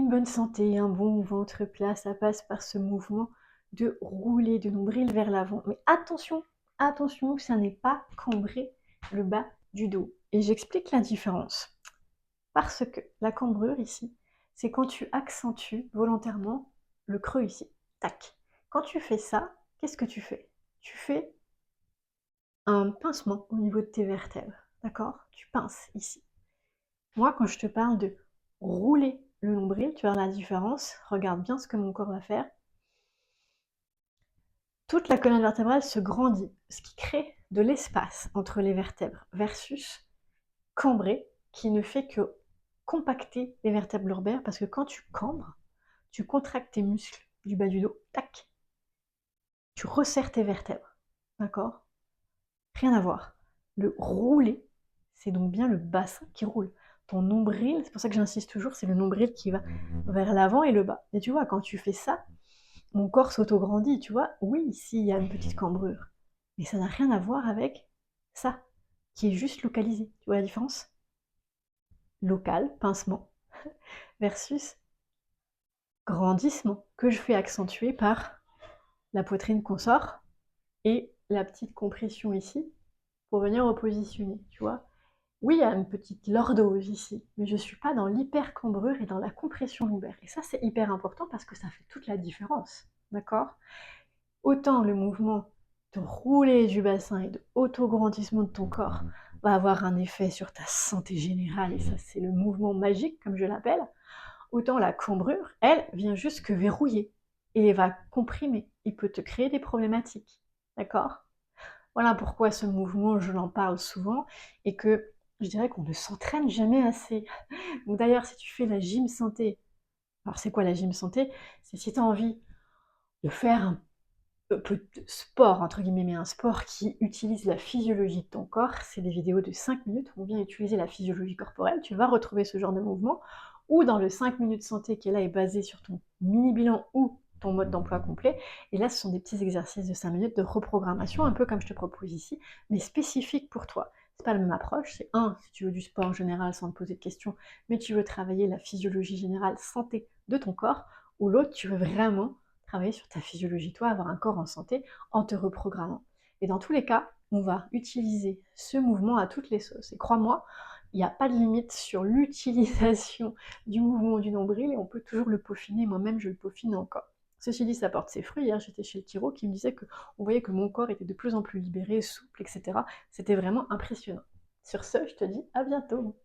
une bonne santé, un bon ventre plat, ça passe par ce mouvement de rouler de nombril vers l'avant. Mais attention, attention, ça n'est pas cambrer le bas du dos. Et j'explique la différence. Parce que la cambrure ici, c'est quand tu accentues volontairement le creux ici. Tac. Quand tu fais ça, qu'est-ce que tu fais? Tu fais un pincement au niveau de tes vertèbres. D'accord? Tu pinces ici. Moi, quand je te parle de rouler le nombril, tu vois la différence. Regarde bien ce que mon corps va faire. Toute la colonne vertébrale se grandit, ce qui crée de l'espace entre les vertèbres, versus cambrer, qui ne fait que compacter les vertèbres lombaires, parce que quand tu cambres, tu contractes tes muscles du bas du dos, tac, tu resserres tes vertèbres, d'accord? Rien à voir. Le rouler, c'est donc bien le bassin qui roule. Ton nombril, c'est pour ça que j'insiste toujours, c'est le nombril qui va vers l'avant et le bas. Et tu vois, quand tu fais ça, mon corps s'auto-grandit, tu vois. Oui, ici, il y a une petite cambrure. Mais ça n'a rien à voir avec ça, qui est juste localisé. Tu vois la différence? Local, pincement, versus grandissement, que je fais accentuer par la poitrine qu'on sort et la petite compression ici pour venir repositionner, tu vois. Oui, il y a une petite lordose ici, mais je ne suis pas dans l'hypercambrure et dans la compression lombaire. Et ça, c'est hyper important parce que ça fait toute la différence, d'accord? Autant le mouvement de rouler du bassin et de auto-grandissement de ton corps va avoir un effet sur ta santé générale, et ça, c'est le mouvement magique, comme je l'appelle, autant la cambrure, elle, vient juste que verrouiller et va comprimer. Il peut te créer des problématiques, d'accord? Voilà pourquoi ce mouvement, je l'en parle souvent, et que je dirais qu'on ne s'entraîne jamais assez. Donc d'ailleurs, si tu fais la gym santé, alors c'est quoi la gym santé? C'est si tu as envie de faire un peu de sport, entre guillemets, mais un sport qui utilise la physiologie de ton corps, c'est des vidéos de 5 minutes où on vient utiliser la physiologie corporelle, tu vas retrouver ce genre de mouvement, ou dans le 5 minutes santé qui est là est basé sur ton mini-bilan ou ton mode d'emploi complet, et là ce sont des petits exercices de 5 minutes de reprogrammation, un peu comme je te propose ici, mais spécifiques pour toi. C'est pas la même approche, c'est si tu veux du sport en général sans te poser de questions, mais tu veux travailler la physiologie générale santé de ton corps, ou l'autre tu veux vraiment travailler sur ta physiologie, toi, avoir un corps en santé en te reprogrammant. Et dans tous les cas, on va utiliser ce mouvement à toutes les sauces. Et crois-moi, il n'y a pas de limite sur l'utilisation du mouvement du nombril et on peut toujours le peaufiner. Moi-même, je le peaufine encore. Ceci dit, ça porte ses fruits. Hier, j'étais chez le chiro qui me disait qu'on voyait que mon corps était de plus en plus libéré, souple, etc. C'était vraiment impressionnant. Sur ce, je te dis à bientôt.